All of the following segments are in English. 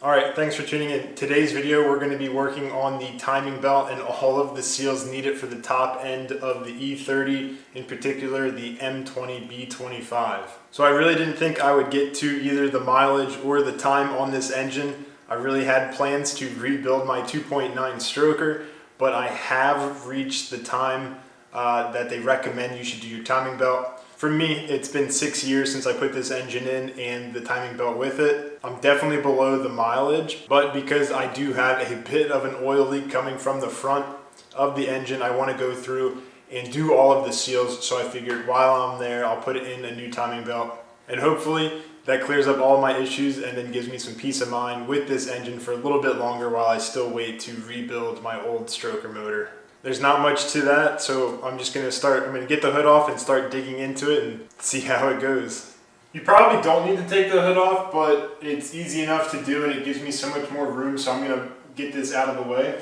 Alright, thanks for tuning in. Today's video we're going to be working on the timing belt and all of the seals needed for the top end of the E30, in particular the M20B25. So I really didn't think I would get to either the mileage or the time on this engine. I really had plans to rebuild my 2.9 stroker, but I have reached the time that they recommend you should do your timing belt. For me, it's been 6 years since I put this engine in and the timing belt with it. I'm definitely below the mileage, but because I do have a bit of an oil leak coming from the front of the engine, I want to go through and do all of the seals. So I figured while I'm there, I'll put in a new timing belt. And hopefully that clears up all my issues and then gives me some peace of mind with this engine for a little bit longer while I still wait to rebuild my old stroker motor. There's not much to that, so I'm just going to get the hood off and start digging into it and see how it goes. You probably don't need to take the hood off, but it's easy enough to do and it gives me so much more room, so I'm going to get this out of the way.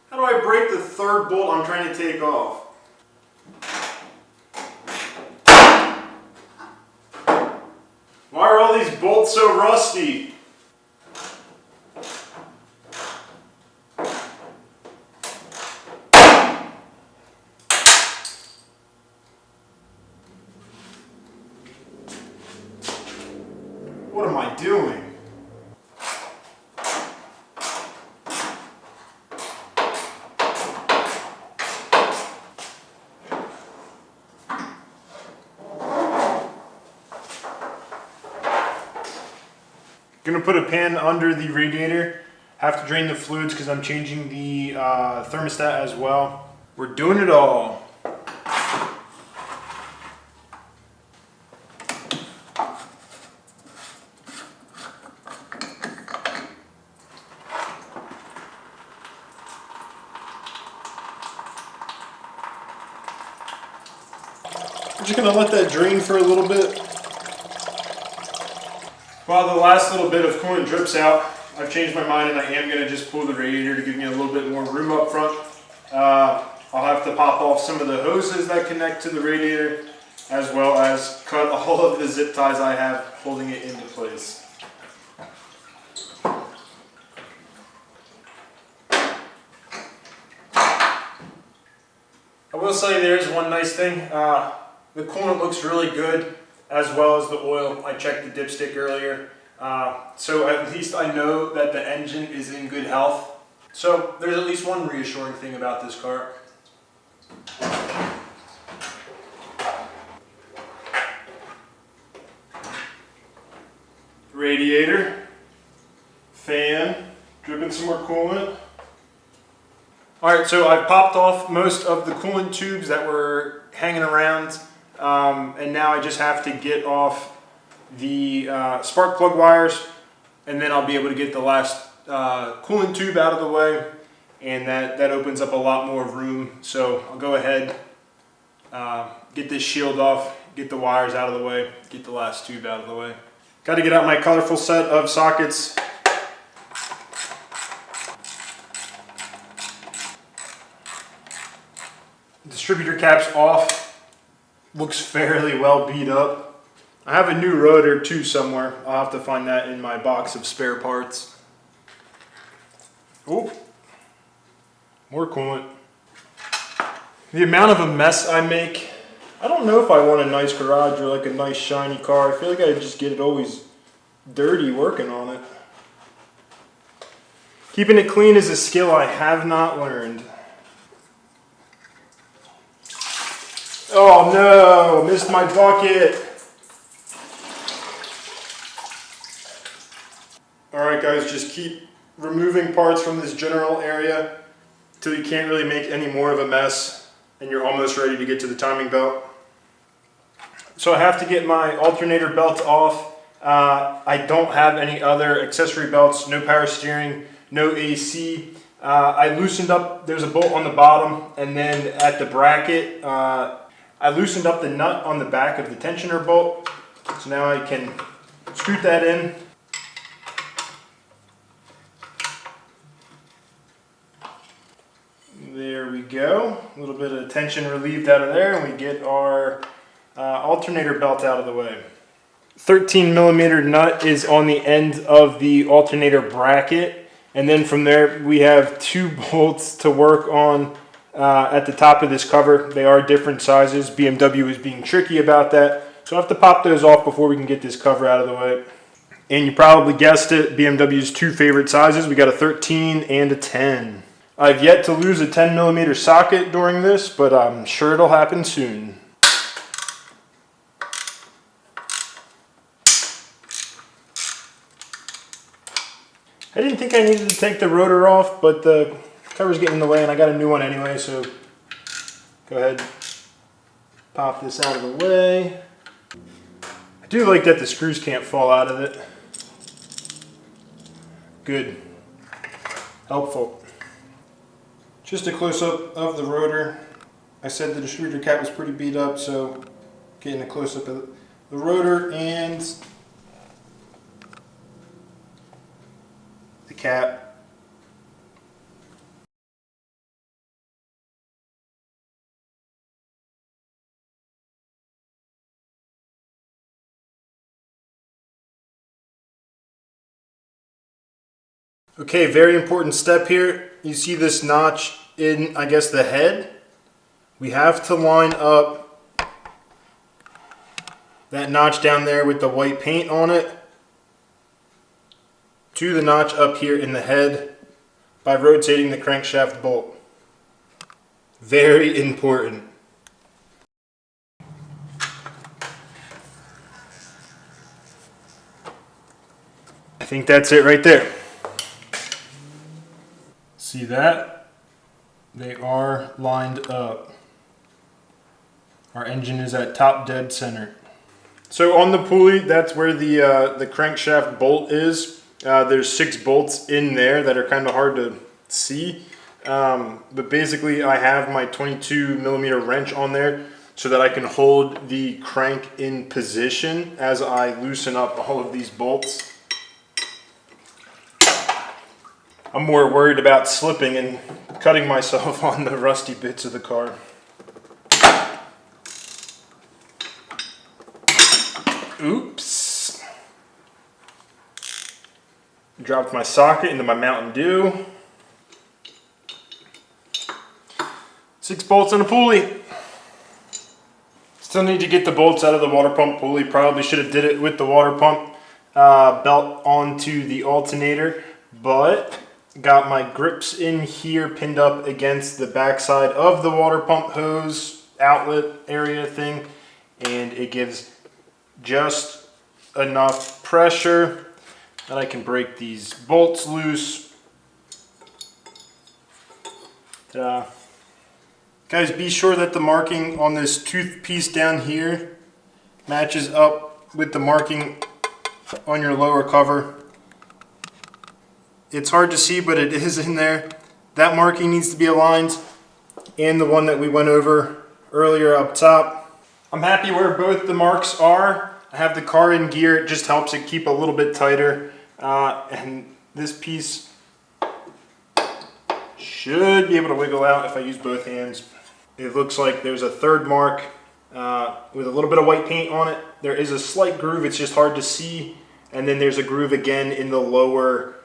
How do I break the third bolt I'm trying to take off? Why are all these bolts so rusty? What am I doing? Gonna put a pan under the radiator. Have to drain the fluids because I'm changing the thermostat as well. We're doing it all. I'm just gonna let that drain for a little bit. While the last little bit of coolant drips out, I've changed my mind and I am going to just pull the radiator to give me a little bit more room up front. I'll have to pop off some of the hoses that connect to the radiator, as well as cut all of the zip ties I have holding it into place. I will say there is one nice thing. The coolant looks really good, as well as the oil. I checked the dipstick earlier, so at least I know that the engine is in good health. So there's at least one reassuring thing about this car. Radiator, fan, dripping some more coolant. Alright, so I've popped off most of the coolant tubes that were hanging around. And now I just have to get off the spark plug wires, and then I'll be able to get the last coolant tube out of the way, and that opens up a lot more room. So I'll go ahead, get this shield off, get the wires out of the way, get the last tube out of the way. Got to get out my colorful set of sockets. Distributor cap's off. Looks fairly well beat up. I have a new rotor too somewhere. I'll have to find that in my box of spare parts. Oh, more coolant. The amount of a mess I make, I don't know if I want a nice garage or like a nice shiny car. I feel like I just get it always dirty working on it. Keeping it clean is a skill I have not learned. Oh no, missed my bucket. Alright guys, just keep removing parts from this general area until you can't really make any more of a mess and you're almost ready to get to the timing belt. So I have to get my alternator belt off. I don't have any other accessory belts, no power steering, no AC. I loosened up, there's a bolt on the bottom, and then at the bracket, I loosened up the nut on the back of the tensioner bolt, so now I can scoot that in. There we go. A little bit of tension relieved out of there, and we get our alternator belt out of the way. 13 millimeter nut is on the end of the alternator bracket, and then from there we have 2 bolts to work on at the top of this cover. They are different sizes. BMW is being tricky about that, so I have to pop those off before we can get this cover out of the way. And you probably guessed it, BMW's 2 favorite sizes. We got a 13 and a 10. I've yet to lose a 10 millimeter socket during this, but I'm sure it'll happen soon. I didn't think I needed to take the rotor off, but the cover's getting in the way and I got a new one anyway, so go ahead, pop this out of the way. I do like that the screws can't fall out of it. Good. Helpful. Just a close-up of the rotor. I said the distributor cap was pretty beat up, so getting a close-up of the rotor and the cap. Okay, very important step here. You see this notch in, I guess, the head? We have to line up that notch down there with the white paint on it to the notch up here in the head by rotating the crankshaft bolt. Very important. I think that's it right there. See that? They are lined up. Our engine is at top dead center. So on the pulley, that's where the crankshaft bolt is. There's 6 bolts in there that are kind of hard to see. But basically I have my 22 millimeter wrench on there so that I can hold the crank in position as I loosen up all of these bolts. I'm more worried about slipping and cutting myself on the rusty bits of the car. Oops. Dropped my socket into my Mountain Dew. 6 bolts on a pulley. Still need to get the bolts out of the water pump pulley. Probably should have did it with the water pump belt onto the alternator, but got my grips in here pinned up against the backside of the water pump hose outlet area thing, and it gives just enough pressure that I can break these bolts loose. Ta-da. Guys, be sure that the marking on this tooth piece down here matches up with the marking on your lower cover. It's hard to see, but it is in there. That marking needs to be aligned, and the one that we went over earlier up top. I'm happy where both the marks are. I have the car in gear. It just helps it keep a little bit tighter. And this piece should be able to wiggle out if I use both hands. It looks like there's a third mark with a little bit of white paint on it. There is a slight groove. It's just hard to see. And then there's a groove again in the lower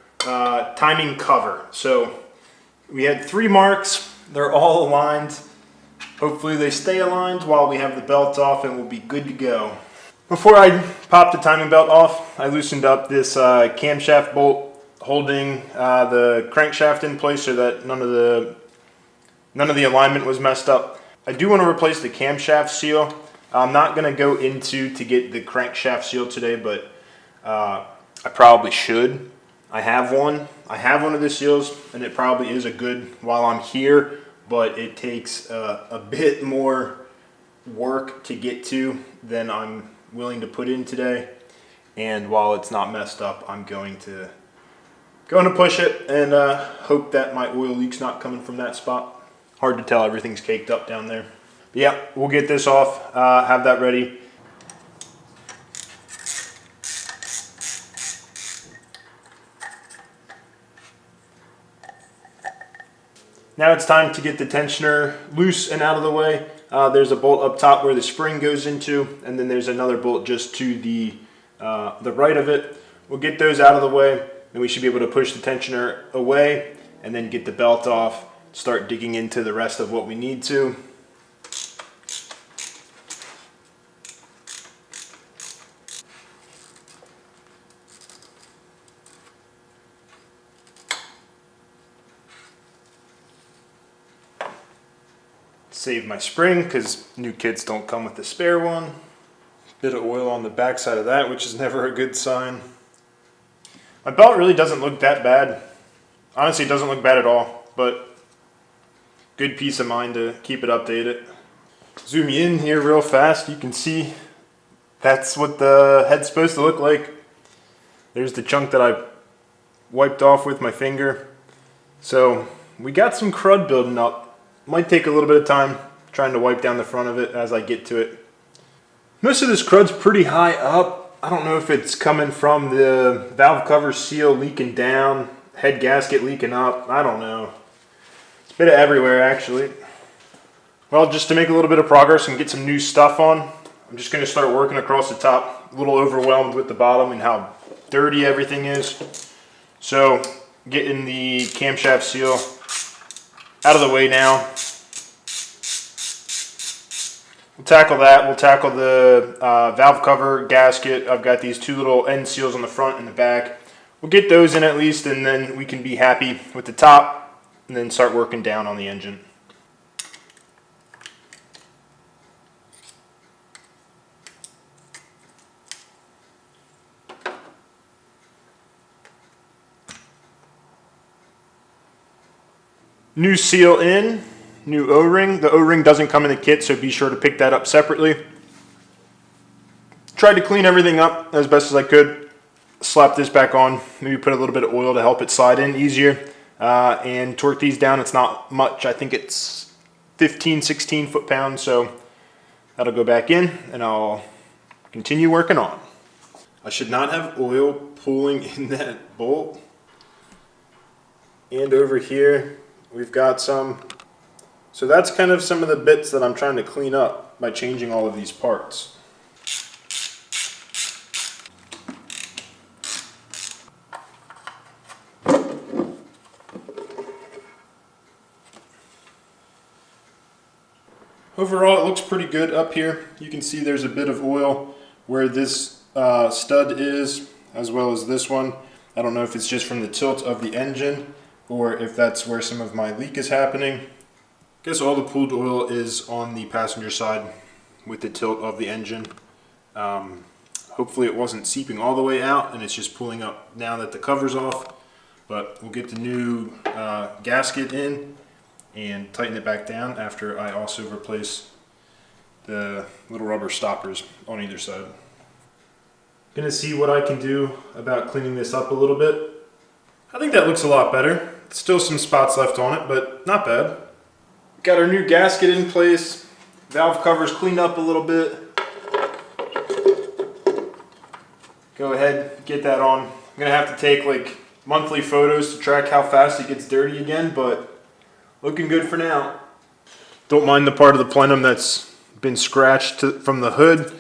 timing cover. So we had 3 marks. They're all aligned. Hopefully they stay aligned while we have the belt off, and we'll be good to go. Before I pop the timing belt off, I loosened up this camshaft bolt holding the crankshaft in place so that none of the alignment was messed up. I do want to replace the camshaft seal. I'm not going to go into to get the crankshaft seal today, but I probably should. I have one of the seals, and it probably is a good while I'm here, but it takes a bit more work to get to than I'm willing to put in today. And while it's not messed up, I'm going to push it and hope that my oil leak's not coming from that spot. Hard to tell, everything's caked up down there. But yeah, we'll get this off, have that ready. Now it's time to get the tensioner loose and out of the way. there's a bolt up top where the spring goes into, and then there's another bolt just to the right of it. We'll get those out of the way, and we should be able to push the tensioner away and then get the belt off, start digging into the rest of what we need to. Save my spring because new kits don't come with the spare one. Bit of oil on the back side of that, which is never a good sign. My belt really doesn't look that bad. Honestly, it doesn't look bad at all, but good peace of mind to keep it updated. Zoom you in here real fast. You can see that's what the head's supposed to look like. There's the chunk that I wiped off with my finger. So we got some crud building up. Might take a little bit of time trying to wipe down the front of it as I get to it. Most of this crud's pretty high up. I don't know if it's coming from the valve cover seal leaking down, head gasket leaking up. I don't know. It's a bit of everywhere actually. Well, just to make a little bit of progress and get some new stuff on, I'm just going to start working across the top. A little overwhelmed with the bottom and how dirty everything is. So getting the camshaft seal out of the way now. We'll tackle that. We'll tackle the valve cover gasket. I've got these two little end seals on the front and the back. We'll get those in at least, and then we can be happy with the top and then start working down on the engine. New seal in, new O-ring. The O-ring doesn't come in the kit, so be sure to pick that up separately. Tried to clean everything up as best as I could. Slap this back on, maybe put a little bit of oil to help it slide in easier. And torque these down. It's not much. I think it's 15, 16 foot-pounds, so that'll go back in, and I'll continue working on. I should not have oil pooling in that bolt. And over here, we've got some. So that's kind of some of the bits that I'm trying to clean up by changing all of these parts. Overall, it looks pretty good up here. You can see there's a bit of oil where this stud is, as well as this one. I don't know if it's just from the tilt of the engine or if that's where some of my leak is happening. I guess all the pooled oil is on the passenger side with the tilt of the engine. Hopefully it wasn't seeping all the way out and it's just pooling up now that the cover's off. But we'll get the new gasket in and tighten it back down after I also replace the little rubber stoppers on either side. Gonna see what I can do about cleaning this up a little bit. I think that looks a lot better. Still some spots left on it, but not bad. Got our new gasket in place. Valve covers cleaned up a little bit. Go ahead, get that on. I'm gonna have to take like monthly photos to track how fast it gets dirty again, but looking good for now. Don't mind the part of the plenum that's been scratched from the hood.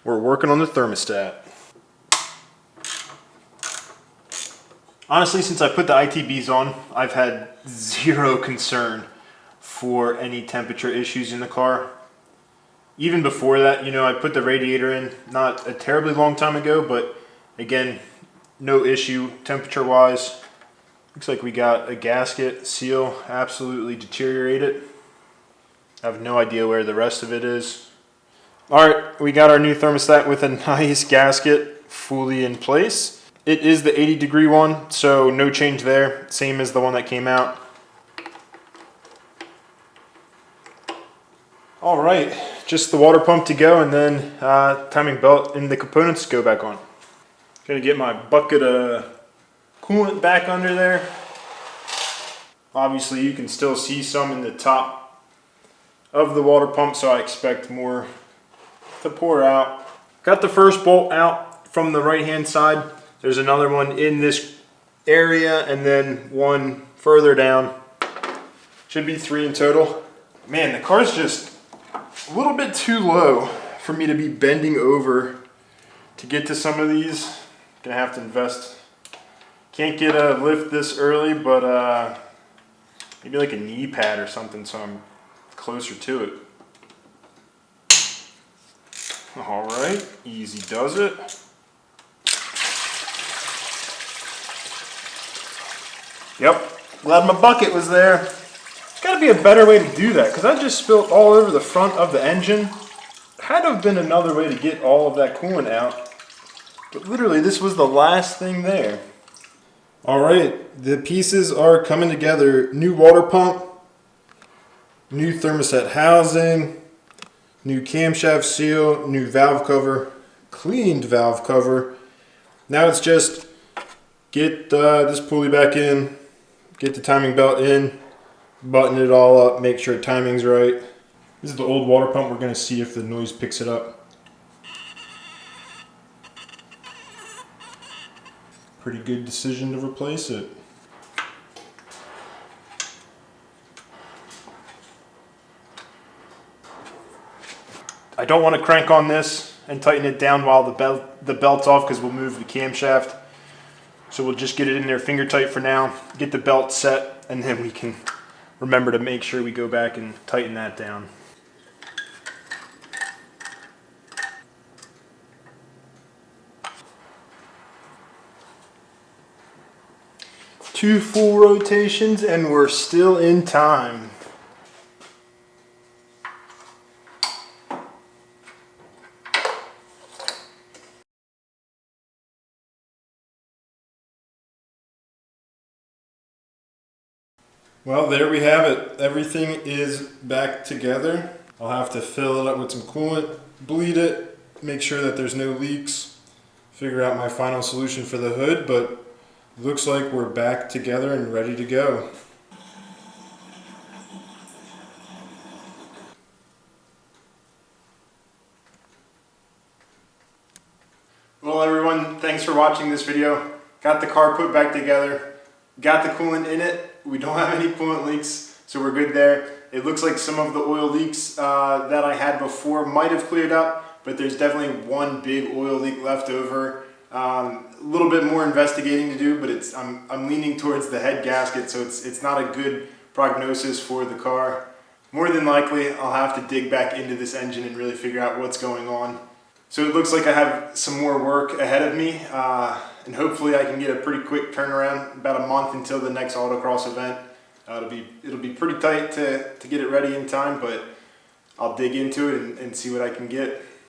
We're working on the thermostat. Honestly, since I put the ITBs on, I've had zero concern for any temperature issues in the car. Even before that, you know, I put the radiator in not a terribly long time ago, but again, no issue temperature-wise. Looks like we got a gasket seal absolutely deteriorated. I have no idea where the rest of it is. Alright, we got our new thermostat with a nice gasket fully in place. It is the 80-degree one, so no change there. Same as the one that came out. Alright, just the water pump to go, and then timing belt and the components go back on. Gonna get my bucket of coolant back under there. Obviously you can still see some in the top of the water pump, so I expect more to pour out. Got the first bolt out from the right hand side. There's another one in this area and then one further down. Should be 3 in total. Man, the car's just a little bit too low for me to be bending over to get to some of these. Gonna have to invest. Can't get a lift this early, but maybe like a knee pad or something so I'm closer to it. All right, easy does it. Yep, glad my bucket was there. There's gotta be a better way to do that because I just spilled all over the front of the engine. Had to have been another way to get all of that coolant out. But literally, this was the last thing there. All right, the pieces are coming together. New water pump, new thermostat housing, new camshaft seal, new valve cover, cleaned valve cover. Now it's just get this pulley back in, get the timing belt in, button it all up, make sure timing's right. This is the old water pump. We're gonna see if the noise picks it up. Pretty good decision to replace it. I don't want to crank on this and tighten it down while the belt's off because we'll move the camshaft. So we'll just get it in there finger tight for now, get the belt set, and then we can remember to make sure we go back and tighten that down. Two full rotations and we're still in time. Well, there we have it. Everything is back together. I'll have to fill it up with some coolant, bleed it, make sure that there's no leaks, figure out my final solution for the hood, but looks like we're back together and ready to go. Well everyone, thanks for watching this video. Got the car put back together, got the coolant in it. We don't have any coolant leaks, so we're good there. It looks like some of the oil leaks that I had before might have cleared up, but there's definitely one big oil leak left over. A little bit more investigating to do, but I'm leaning towards the head gasket, so it's not a good prognosis for the car. More than likely, I'll have to dig back into this engine and really figure out what's going on. So it looks like I have some more work ahead of me, and hopefully I can get a pretty quick turnaround, about a month until the next autocross event. It'll be pretty tight to get it ready in time, but I'll dig into it and see what I can get.